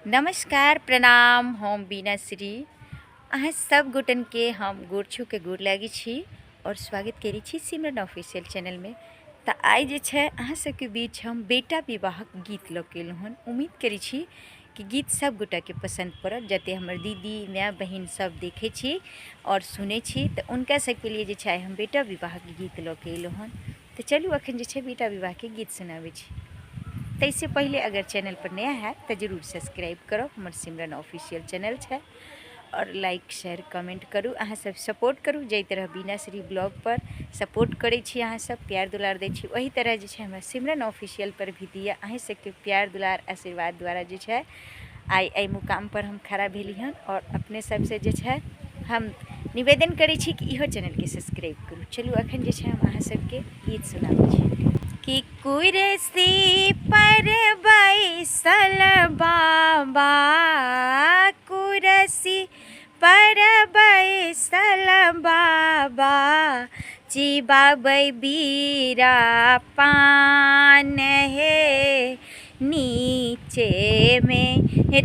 नमस्कार प्रणाम हम बीना श्री अहाँ सब गोटन के हम गोर छू के गोर लागी छी और स्वागत करी छी सिमरन ऑफिशियल चैनल में। तो आई जे छे अहाँ सबके बीच हम बेटा विवाहक गीत लऽ के हन। उम्मीद करी छी कि गीत सब गोटा के पसंद पड़त। जते हमर दीदी माय बहन सब देखे छी और सुने छी तो उनका सबके लिए जे छे हम बेटा विवाहक गीत लऽ के हन। तो चलू अखन जे छे बेटा विवाह के गीत सुनावे छी। तो इससे पहले अगर चैनल पर नया है तो जरूर सब्सक्राइब करो। हमारे सिमरन ऑफिशियल चैनल है और लाइक शेयर कमेंट करूँ। अहाँ सब सपोर्ट करूँ जै तरह बीना श्री ब्लॉग पर सपोर्ट करे छी, अहाँ सब प्यार दुलार दै छी, वही तरह जे छे हमरा सिमरन ऑफिशियल पर भी दिया अहाँ सबके प्यार दुलार आशीर्वाद द्वारा जे छे आई मुकाम पर हम खड़ा भेली हन। और अपने सबसे जे छे हम निवेदन करे छी कि इहो चैनल के सब्सक्राइब करूँ। चलू अखन जे छे हम अहाँ सबके गीत सुनाबै छी कि कुर्सी पर बैसल बाबा, कुर्सी पर बैसल बाबा, चिबाबै बीरा पान हे, नीचे में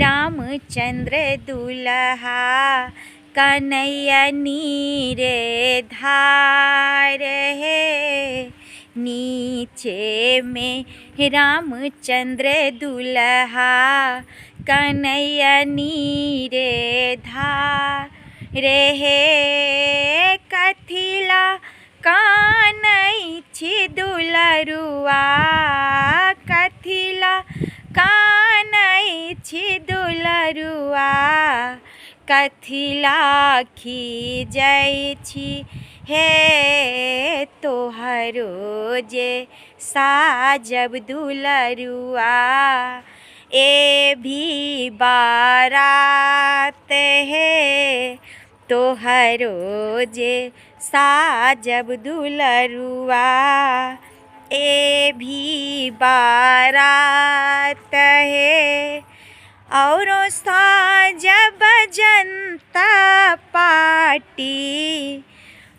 रामचंद्र दुल्हा, कन्हैया नीरे धार है, नीचे में रामचंद्र दुल्हा, कन्हैया नीरे धार हे, कथिला कानै छी दुलरुआ, कथिला कानै छी दुलरुआ, कथिला खीजै छी हे तोहरो जे साजब दुलरुआ, ए भी बारात है तोहरो जे साजब दुलरुआ, ए भी बारात है औरो साजब जनता पार्टी,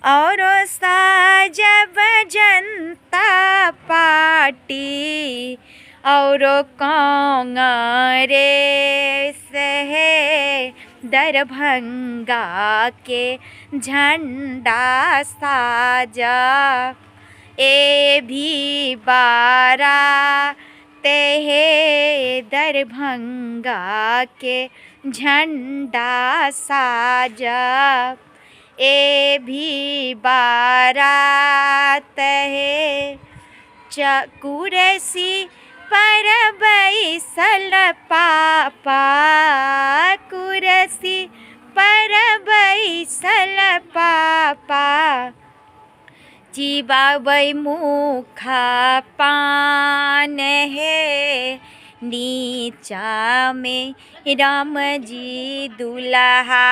औरो साजब जनता पार्टी, औरो कांग्रेस है दरभंगा के झंडा साजा, ए भी बारात है दरभंगा के झंडा साजा, ए भी बारात है कुर्सी पर बैसल पापा, कुर्सी पर बैसल पापा, चिबाबै मुखा पान है, नीचा में राम जी दुल्हा,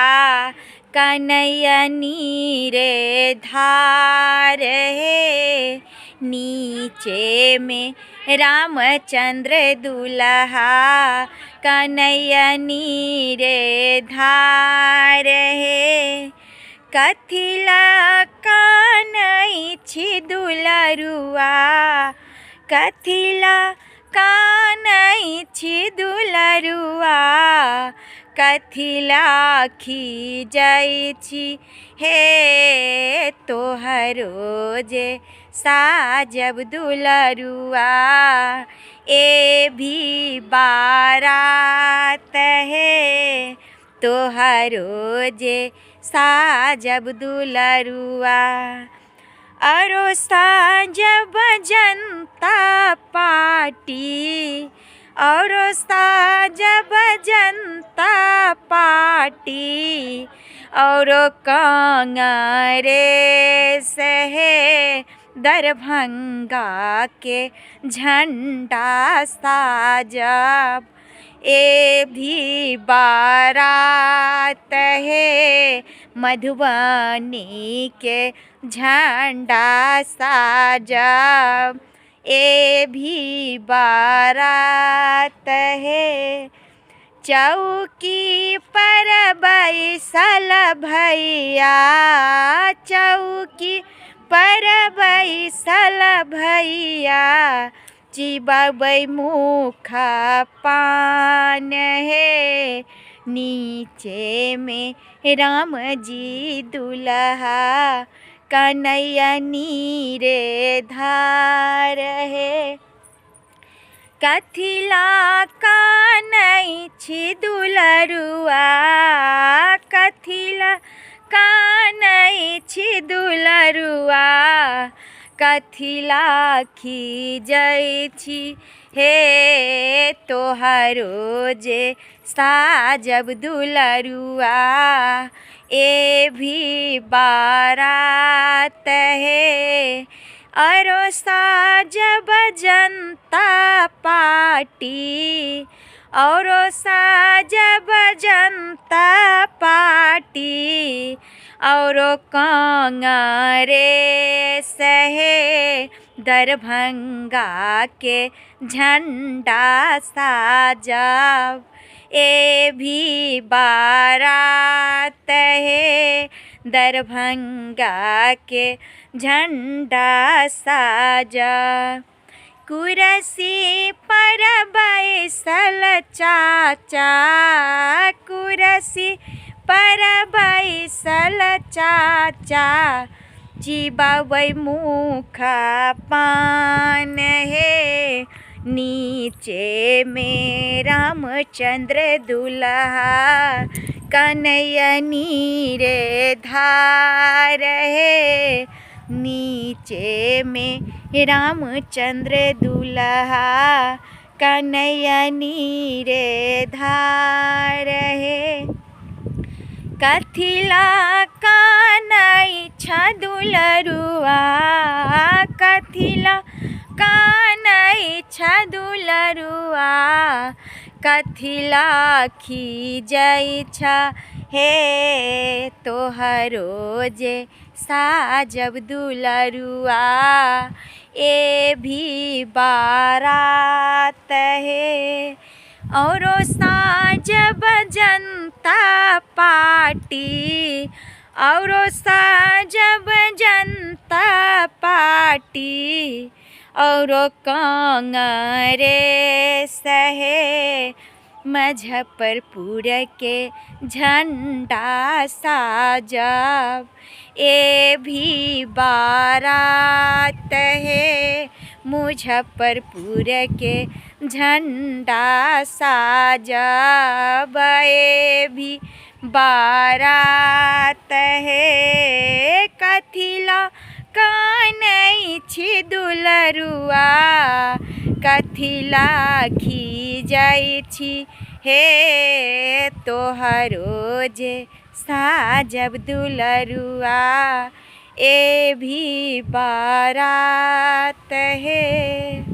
कन्हैया नीरे धार है, नीचे में रामचंद्र दुल्हा, कन्हैया नीरे धार है, कथिला कानै छी दुलरुआ, कथिला कानै छी दुलरुआ, कथिला खीजै छी हे तोहरो जे साजब दुलरुआ, ए भी बारात है तोहरो जे साजब दुलरुआ, औरो साजब जनता पार्टी, औरो साजब जनता पार्टी, औरो कांग्रेस है दरभंगा के झंडा साजब, ए भी बारात है मधुबनी के झंडा साजब, ए भी बारात है चौकी पर बैसल भैया, चौकी पर बैसल भैया, चिबाबै मुखा पान हे नीचे में राम जी दुल्हा कन्हैया नीरे धार है। कथिला कानई छी दुलरुआ, कथिला कानई छी दुलरुआ, कथिला खीजै छी हे तोहरो जे साजब दुलरुआ। ए भी बारात है अरो साजब जनता पार्टी, औरो साजब जनता पार्टी, औरो कांग्रेस है दरभंगा के झंडा साजब। ए भी बारात है दरभंगा के झंडा साजब। कुर्सी पर बैसल चाचा, कुर्सी पर बैसल चाचा, चिबाबै मुखा पान है। नीचे में रामचंद्र दुल्हा कन्हैया नीरे धार है। नीचे में रामचंद्र दुल्हा कन्हैया नीरे धार है। कथिला कानई छ दुलरुआ, कथिला कानई छ दुलरुआ, कथिला खीजै छ हे तोहरो जे साजब दुलरुआ। ए भी बारात है औरो साजब जनता पार्टी, औरो साजब जनता पार्टी, औरो कांग्रेस है मुजफ्फरपुर के झंडा साजब। ए भी बारात है मुजफ्फरपुर के झंडा साजब। ए भी बारात है कथिला कानई छी दुलरुआ, कथिला खीजै छी हे तोहरो जे साजब दुलरुआ। ए भी बारात है।